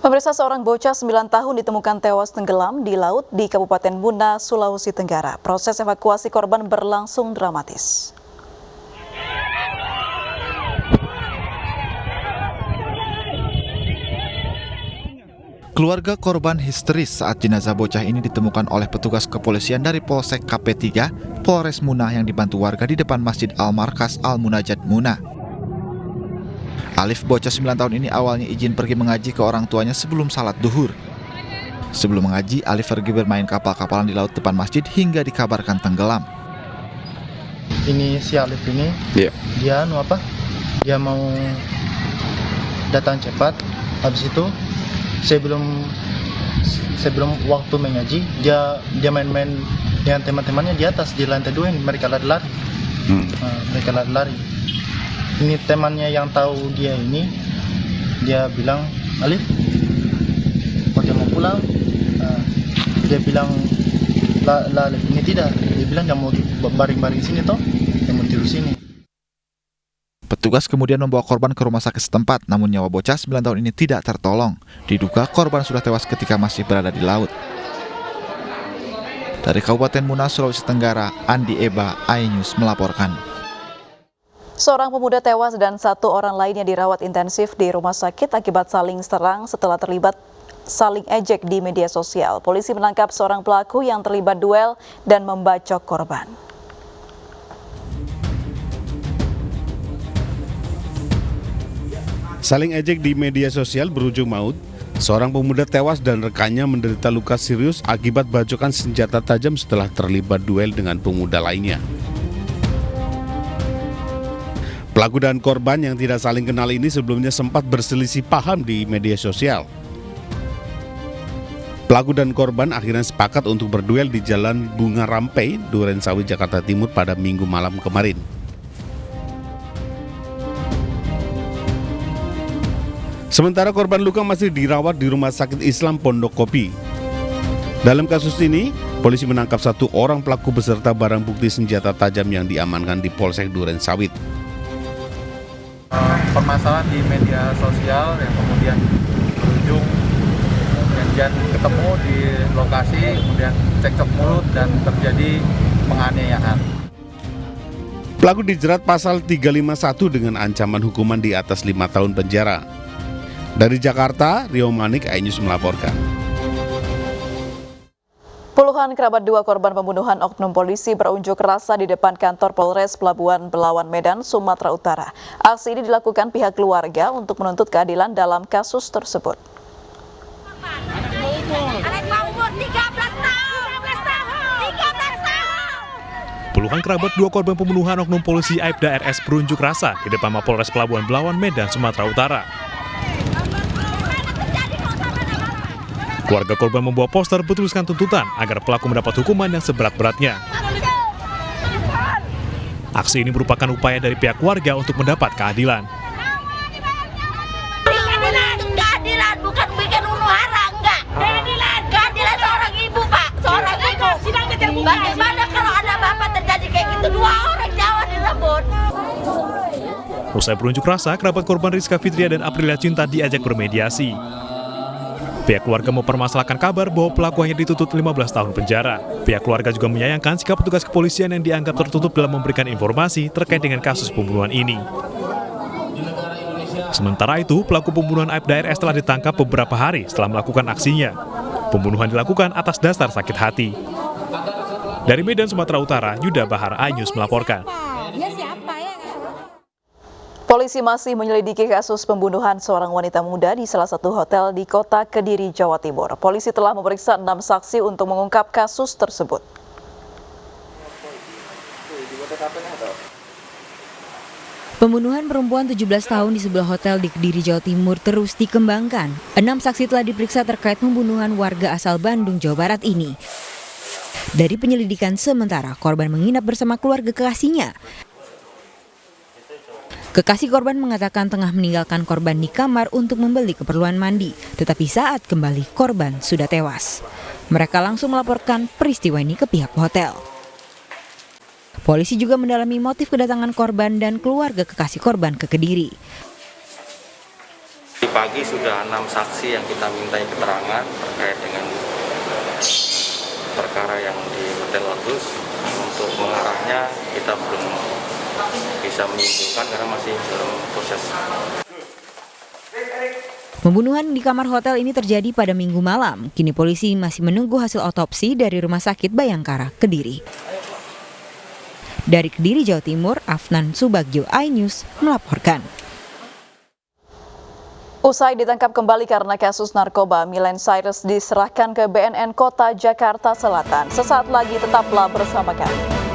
Pemirsa, seorang bocah 9 tahun ditemukan tewas tenggelam di laut di Kabupaten Muna, Sulawesi Tenggara. Proses evakuasi korban berlangsung dramatis. Keluarga korban histeris saat jenazah bocah ini ditemukan oleh petugas kepolisian dari Polsek KP3, Polres Muna yang dibantu warga di depan Masjid Al-Markas Al-Munajat Muna. Alif, bocah 9 tahun ini awalnya izin pergi mengaji ke orang tuanya sebelum salat duhur. Sebelum mengaji, Alif pergi bermain kapal-kapalan di laut depan masjid hingga dikabarkan tenggelam. Ini si Alif ini, dia mau datang cepat. Habis itu sebelum waktu mengaji, dia main-main dengan teman-temannya di atas di lantai 2 ini. Mereka lari-lari. Mereka lari-lari. Ini temannya yang tahu dia ini, dia bilang, Alif, kok dia mau pulang? Dia bilang, Alif ini tidak. Dia bilang dia mau baring-baring sini toh, dia mau tidur sini. Petugas kemudian membawa korban ke rumah sakit setempat, namun nyawa bocah 9 tahun ini tidak tertolong. Diduga korban sudah tewas ketika masih berada di laut. Dari Kabupaten Muna, Sulawesi Tenggara, Andi Eba, iNews melaporkan. Seorang pemuda tewas dan 1 orang lainnya dirawat intensif di rumah sakit akibat saling serang setelah terlibat saling ejek di media sosial. Polisi menangkap seorang pelaku yang terlibat duel dan membacok korban. Saling ejek di media sosial berujung maut. Seorang pemuda tewas dan rekannya menderita luka serius akibat bacokan senjata tajam setelah terlibat duel dengan pemuda lainnya. Pelaku dan korban yang tidak saling kenal ini sebelumnya sempat berselisih paham di media sosial. Pelaku dan korban akhirnya sepakat untuk berduel di Jalan Bunga Rampai, Durensawit, Jakarta Timur pada Minggu malam kemarin. Sementara korban luka masih dirawat di Rumah Sakit Islam Pondok Kopi. Dalam kasus ini, polisi menangkap 1 orang pelaku beserta barang bukti senjata tajam yang diamankan di Polsek Durensawit. Permasalahan di media sosial yang kemudian berujung janjian ketemu di lokasi, kemudian cekcok mulut dan terjadi penganiayaan. Pelaku dijerat pasal 351 dengan ancaman hukuman di atas 5 tahun penjara. Dari Jakarta, Rio Manik, iNews melaporkan. Puluhan kerabat 2 korban pembunuhan oknum polisi berunjuk rasa di depan kantor Polres Pelabuhan Belawan, Medan, Sumatera Utara. Aksi ini dilakukan pihak keluarga untuk menuntut keadilan dalam kasus tersebut. Puluhan kerabat 2 korban pembunuhan oknum polisi Aibda RS berunjuk rasa di depan Mapolres Pelabuhan Belawan, Medan, Sumatera Utara. Keluarga korban membawa poster bertuliskan tuntutan agar pelaku mendapat hukuman yang seberat-beratnya. Aksi ini merupakan upaya dari pihak keluarga untuk mendapat keadilan. Keadilan bukan bikin huru hara, enggak. Keadilan seorang ibu, Pak. Seorang ibu. Bagaimana kalau ada bapak terjadi kayak gitu? 2 orang Jawa direbut. Usai berunjuk rasa, kerabat korban Rizka Fitria dan Aprilia Cinta diajak bermediasi. Pihak keluarga mempermasalahkan kabar bahwa pelaku hanya dituntut 15 tahun penjara. Pihak keluarga juga menyayangkan sikap petugas kepolisian yang dianggap tertutup dalam memberikan informasi terkait dengan kasus pembunuhan ini. Sementara itu, pelaku pembunuhan Aibda RS telah ditangkap beberapa hari setelah melakukan aksinya. Pembunuhan dilakukan atas dasar sakit hati. Dari Medan, Sumatera Utara, Yuda Bahar, iNews melaporkan. Polisi masih menyelidiki kasus pembunuhan seorang wanita muda di salah satu hotel di kota Kediri, Jawa Timur. Polisi telah memeriksa 6 saksi untuk mengungkap kasus tersebut. Pembunuhan perempuan 17 tahun di sebuah hotel di Kediri, Jawa Timur terus dikembangkan. 6 saksi telah diperiksa terkait pembunuhan warga asal Bandung, Jawa Barat ini. Dari penyelidikan sementara, korban menginap bersama keluarga kekasihnya. Kekasih korban mengatakan tengah meninggalkan korban di kamar untuk membeli keperluan mandi, tetapi saat kembali korban sudah tewas. Mereka langsung melaporkan peristiwa ini ke pihak hotel. Polisi juga mendalami motif kedatangan korban dan keluarga kekasih korban ke Kediri. pagi sudah 6 saksi yang kita mintai keterangan terkait dengan perkara yang di Hotel Lotus. Untuk mengarahnya kita belum bisa menyimpulkan karena masih dalam proses. Pembunuhan di kamar hotel ini terjadi pada Minggu malam. Kini polisi masih menunggu hasil otopsi dari Rumah Sakit Bayangkara, Kediri. Dari Kediri, Jawa Timur, Afnan Subagjo, iNews melaporkan. Usai ditangkap kembali karena kasus narkoba, Miley Cyrus diserahkan ke BNN Kota Jakarta Selatan. Sesaat lagi tetaplah bersama kami.